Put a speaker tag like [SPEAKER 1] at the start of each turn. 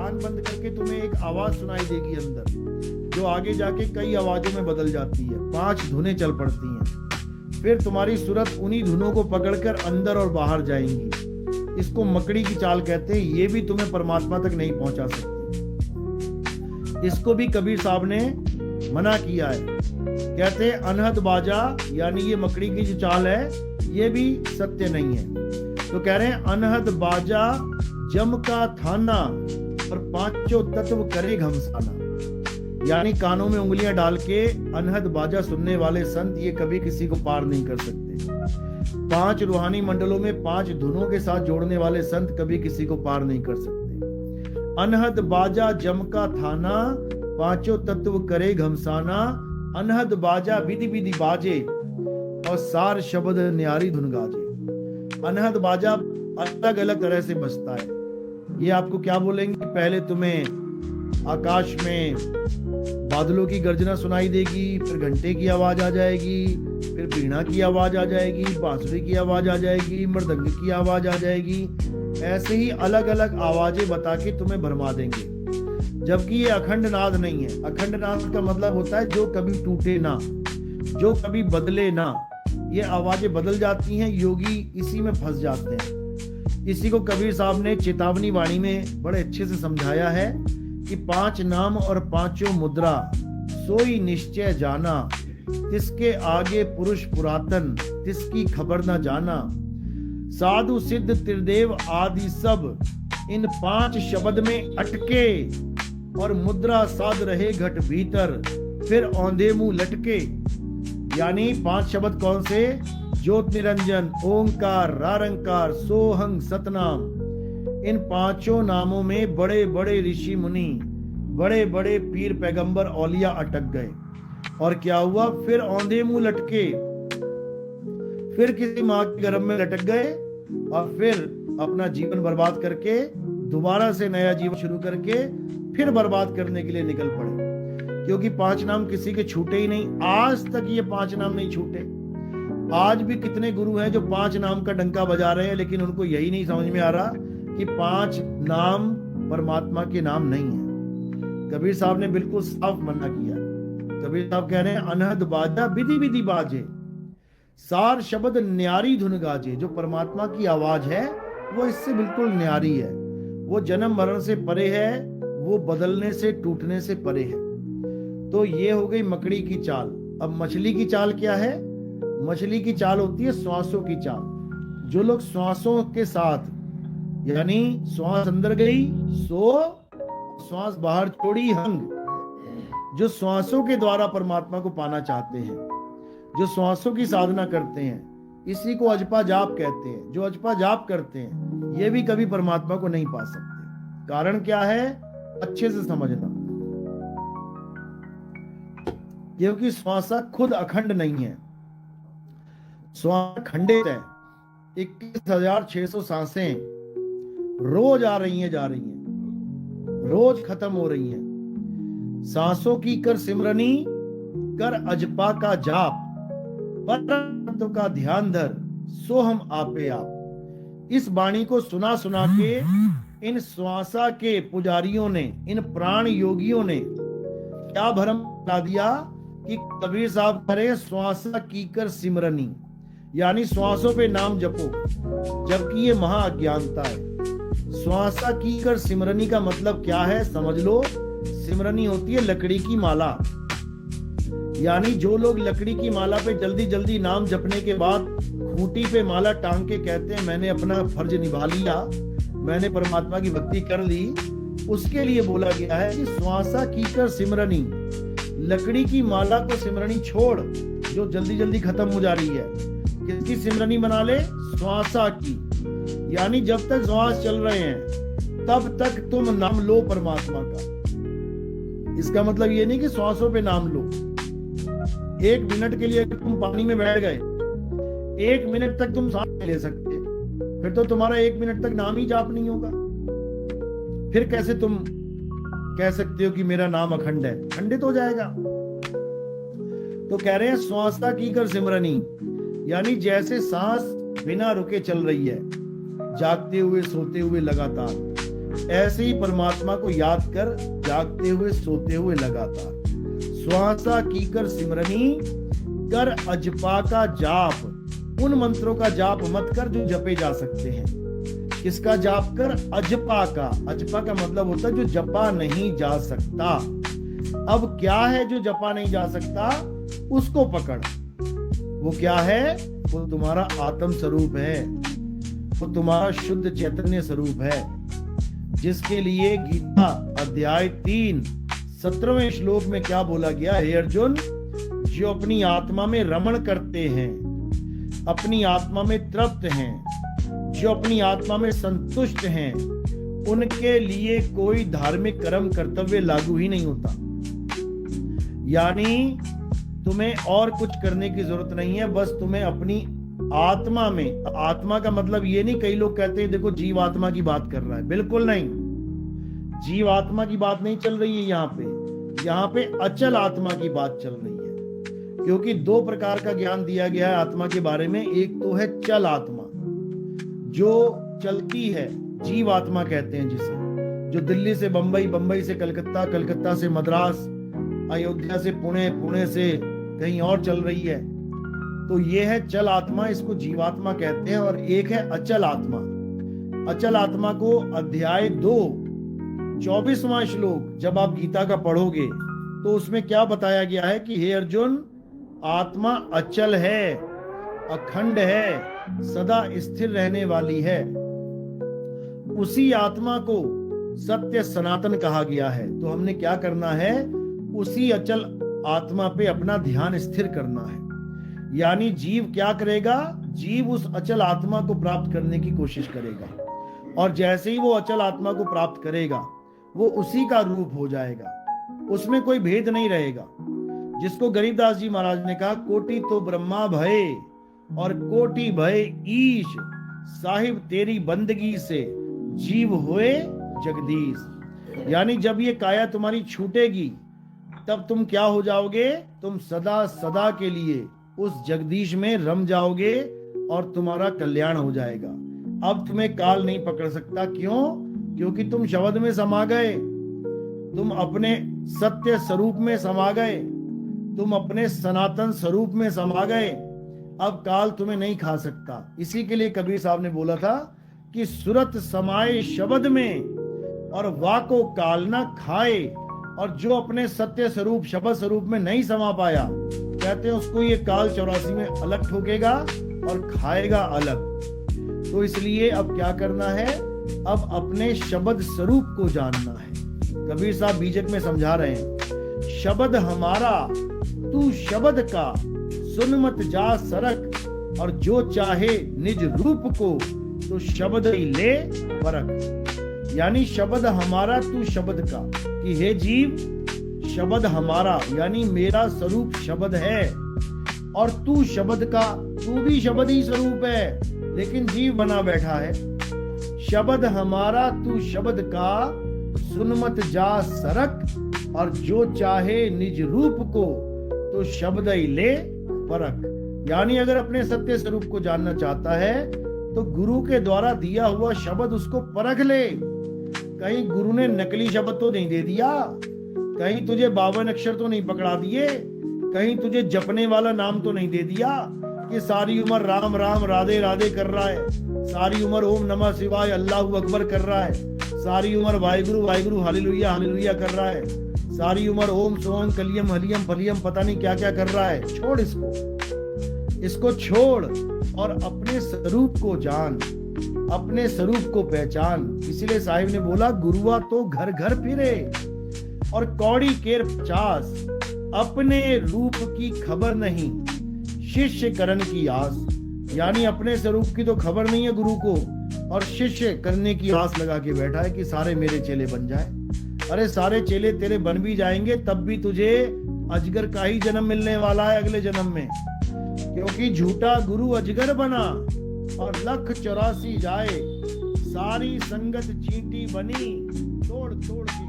[SPEAKER 1] कान बंद करके तुम्हें एक आवाज सुनाई देगी अंदर, जो आगे जाके कई आवाजों में बदल जाती है। 5 धुनें चल पड़ती हैं। फिर तुम्हारी सूरत उन्हीं धुनों को पकड़कर अंदर और बाहर जाएंगी। इसको मकड़ी की चाल कहते हैं। ये भी तुम्हें परमात्मा तक नहीं पहुंचा सकती। इसको भी कबीर साहब ने मना किया है। कहते हैं अनहद बाजा, यानी ये मकड़ी की जो चाल है ये भी सत्य नहीं है। तो कह रहे हैं अनहद बाजा जम का थाना और पांचों तत्व करे घमसाना, यानी कानों में उंगलियां डाल के अनहद बाजा सुनने वाले संत ये कभी किसी को पार नहीं कर सकते। 5 रूहानी मंडलों में 5 धुनों के साथ जोड़ने वाले संत कभी किसी को पार नहीं कर सकते। अनहद बाजा जम का थाना, पांचों तत्व करे घमसाना, अनहद बाजा विधि विधि बाजे और सार शब्द न्यारी धुन गाजे। अनहद बाजा अलग अलग तरह से बजता है। ये आपको क्या बोलेंगे, पहले तुम्हें आकाश में बादलों की गर्जना सुनाई देगी, फिर घंटे की आवाज आ जाएगी, फिर वीणा की आवाज आ जाएगी, बांसुरी की आवाज आ जाएगी, मृदंग की आवाज आ जाएगी। ऐसे ही अलग अलग आवाजें बता के तुम्हें भरमा देंगे, जबकि ये अखंड नाद नहीं है। अखंड नाद का मतलब होता है जो कभी टूटे ना, जो कभी बदले ना। ये आवाजें बदल जाती हैं, योगी इसी में फंस जाते हैं। इसी को कबीर साहब ने चेतावनी वाणी में बड़े अच्छे से समझाया है कि 5 नाम और 5 मुद्रा सोई निश्चय जाना, तिसके आगे पुरुष पुरातन तिसकी खबर न जाना। साधु सिद्ध त्रिदेव आदि सब इन 5 शब्द में अटके, और मुद्रा साध रहे घट भीतर फिर औंधे मुंह लटके। यानी 5 शब्द कौन से, ज्योत निरंजन, ओंकार, रारंकार, सोहंग, सतनाम। इन 5 नामों में बड़े बड़े ऋषि मुनि, बड़े बड़े पीर पैगंबर औलिया अटक गए। और क्या हुआ, फिर औंधे मुंह लटके, फिर किसी माँ के गर्भ में लटक गए और फिर अपना जीवन बर्बाद करके दोबारा से नया जीवन शुरू करके फिर बर्बाद करने के लिए निकल पड़े। क्योंकि 5 नाम किसी के छूटे ही नहीं। आज तक ये 5 नाम नहीं छूटे। आज भी कितने गुरु हैं जो 5 नाम का डंका बजा रहे हैं, लेकिन उनको यही नहीं समझ में आ रहा कि 5 नाम परमात्मा के नाम नहीं है। कबीर साहब ने बिल्कुल साफ मना किया। कबीर साहब कह रहे हैं अनहद बाजा विधि विधि बाजे, सार शब्द न्यारी धुन गाजे। जो परमात्मा की आवाज है वो इससे बिल्कुल न्यारी है। वो जन्म मरण से परे है, वो बदलने से टूटने से परे है। तो ये हो गई मकड़ी की चाल। अब मछली की चाल क्या है? मछली की चाल होती है श्वासों की चाल। जो लोग श्वासों के साथ, यानी श्वास अंदर गई सो, श्वास बाहर छोड़ी हंग, जो श्वासों के द्वारा परमात्मा को पाना चाहते हैं, जो श्वासों की साधना करते हैं, इसी को अजपा जाप कहते हैं। जो अजपा जाप करते हैं ये भी कभी परमात्मा को नहीं पा सकते। कारण क्या है? अच्छे से समझना। क्योंकि श्वासा खुद अखंड नहीं है, श्वास खंडित है। 21,600 सांसें रोज आ रही हैं, जा रही हैं, रोज खत्म हो रही हैं। सांसों की कर सिमरनी, कर अजपा का जाप, परम का ध्यान धर, सो हम आपे आप। इस वाणी को सुना सुना के इन श्वासा के पुजारियों ने, इन प्राण योगियों ने क्या भ्रम ला दिया कि कबीर साहब करे श्वासा की कर सिमरनी, यानी श्वासों पे नाम जपो, जबकि ये महा अज्ञानता है। श्वासा की कर सिमरनी का मतलब क्या है समझ लो। सिमरनी होती है लकड़ी की माला, यानी जो लोग लकड़ी की माला पे जल्दी जल्दी नाम जपने के बाद खूंटी पे माला टांग के कहते हैं मैंने अपना फर्ज निभा लिया, मैंने परमात्मा की भक्ति कर ली, उसके लिए बोला गया है कि श्वासा की कर सिमरनी। लकड़ी की माला को सिमरनी छोड़, जो जल्दी जल्दी खत्म हो जा रही है। किसकी सिमरनी बना ले? श्वासा की। यानी जब तक श्वास चल रहे हैं तब तक तुम नाम लो परमात्मा का। इसका मतलब ये नहीं कि श्वासों पे नाम लो। 1 मिनट के लिए तुम पानी में बैठ गए, 1 मिनट तक तुम सांस नहीं ले सकते, फिर तो तुम्हारा 1 मिनट तक नाम ही जाप नहीं होगा। फिर कैसे तुम कह सकते हो कि मेरा नाम अखंड है? खंडित हो जाएगा। तो कह रहे हैं श्वासा की कर सिमरनी, यानी जैसे सांस बिना रुके चल रही है, जागते हुए सोते हुए लगातार, ऐसे ही परमात्मा को याद कर, जागते हुए सोते हुए लगातार। श्वासा कीकर सिमरनी, कर अजपा का जाप। उन मंत्रों का जाप मत कर जो जपे जा सकते हैं। किसका जाप कर? अजपा का। अजपा का मतलब होता है जो जपा नहीं जा सकता। अब क्या है जो जपा नहीं जा सकता? उसको पकड़। वो क्या है? वो तुम्हारा आत्म स्वरूप है, वो तुम्हारा शुद्ध चैतन्य स्वरूप है, जिसके लिए गीता अध्याय 3 17वें श्लोक में क्या बोला गया? हे अर्जुन, जो अपनी आत्मा में रमण करते हैं, अपनी आत्मा में तृप्त हैं, जो अपनी आत्मा में संतुष्ट हैं, उनके लिए कोई धार्मिक कर्म कर्तव्य लागू ही नहीं होता। यानी तुम्हें और कुछ करने की जरूरत नहीं है, बस तुम्हें अपनी आत्मा में, आत्मा का मतलब ये नहीं, कई लोग कहते हैं देखो जीव आत्मा की बात कर रहा है, बिल्कुल नहीं। जीव आत्मा की बात नहीं चल रही है यहाँ पे अचल आत्मा की बात चल रही है। क्योंकि दो प्रकार का ज्ञान दिया गया है आत्मा के बारे में। एक तो है चल आत्मा, जो चलती है, जीव आत्मा कहते हैं जिसे, जो दिल्ली से बंबई, बंबई से कलकत्ता, कलकत्ता से मद्रास, अयोध्या से पुणे, पुणे से कहीं और चल रही है। तो ये है चल आत्मा, इसको जीवात्मा कहते हैं। और एक है अचल आत्मा। अचल आत्मा को अध्याय 2 24वां श्लोक जब आप गीता का पढ़ोगे तो उसमें क्या बताया गया है कि हे अर्जुन, आत्मा अचल है, अखंड है, सदा स्थिर रहने वाली है। उसी आत्मा को सत्य सनातन कहा गया है। तो हमने क्या करना है? उसी अचल आत्मा पे अपना ध्यान स्थिर करना है। यानी जीव क्या करेगा? जीव उस अचल आत्मा को प्राप्त करने की कोशिश करेगा, और जैसे ही वो अचल आत्मा को प्राप्त करेगा वो उसी का रूप हो जाएगा, उसमें कोई भेद नहीं रहेगा। जिसको गरीबदास जी महाराज ने कहा, कोटि तो ब्रह्मा भय और कोटि भय ईश, साहिब तेरी बंदगी से जीव होए जगदीश। यानी जब ये काया तुम्हारी छूटेगी तब तुम क्या हो जाओगे? तुम सदा सदा के लिए उस जगदीश में रम जाओगे और तुम्हारा कल्याण हो जाएगा। अब तुम्हें काल नहीं पकड़ सकता। क्यों? क्योंकि तुम शब्द में समा गए, तुम अपने सत्य स्वरूप में समा गए, तुम अपने सनातन स्वरूप में समा गए। अब काल तुम्हें नहीं खा सकता। इसी के लिए कबीर साहब ने बोला था कि सुरत समाये शब्द में और वाको काल ना खाए। और जो अपने सत्य स्वरूप, शब्द स्वरूप में नहीं समा पाया, कहते हैं उसको ये काल 84 में अलग ठोकेगा और खाएगा अलग। तो इसलिए अब क्या करना है? अब अपने शब्द स्वरूप को जानना है। कबीर साहब बीजक में समझा रहे हैं, शब्द हमारा तू शब्द का, सुन मत जा सरक, और जो चाहे निज रूप को तो शब्द ही ले परख। यानी शब्द हमारा तू शब्द का, कि हे जीव शब्द हमारा, यानी मेरा स्वरूप शब्द है, और तू शब्द का, तू भी शब्द ही स्वरूप है लेकिन जीव बना बैठा है। शब्द हमारा तू शब्द का, सुन मत जा सरक, और जो चाहे निज रूप को तो शब्द ही ले परख। यानी अगर अपने सत्य स्वरूप को जानना चाहता है तो गुरु के द्वारा दिया हुआ शब्द उसको परख ले। कहीं गुरु ने नकली शब्द तो नहीं दे दिया, कहीं तुझे 52 अक्षर तो नहीं पकड़ा दिए, कहीं तुझे जपने वाला नाम तो नहीं दे दिया कि सारी उम्र राम राम राधे राधे कर रहा है, सारी उम्र ओम नमः शिवाय अल्लाहू अकबर कर रहा है, सारी उम्र वाहिगुरु वाहिगुरु हालेलुया हालेलुया कर रहा है, सारी उम्र ओम सोम कलियम हलियम फलियम पता नहीं क्या क्या कर रहा है। छोड़ इसको छोड़ और अपने स्वरूप को जान, अपने स्वरूप को पहचान। इसीलिए साहिब ने बोला, गुरुआ तो घर घर फिरे और कौड़ी केर 50, अपने रूप की खबर नहीं शिष्य करण की आस। यानी अपने स्वरूप की तो खबर नहीं है गुरु को, और शिष्य करने की आस लगा के बैठा है कि सारे मेरे चेले बन जाए। अरे सारे चेले तेरे बन भी जाएंगे तब भी तुझे अजगर का ही जन्म मिलने वाला है अगले जन्म में, क्योंकि झूठा गुरु अजगर बना और 184 जाए, सारी संगत चींटी बनी, तोड़ तोड़ के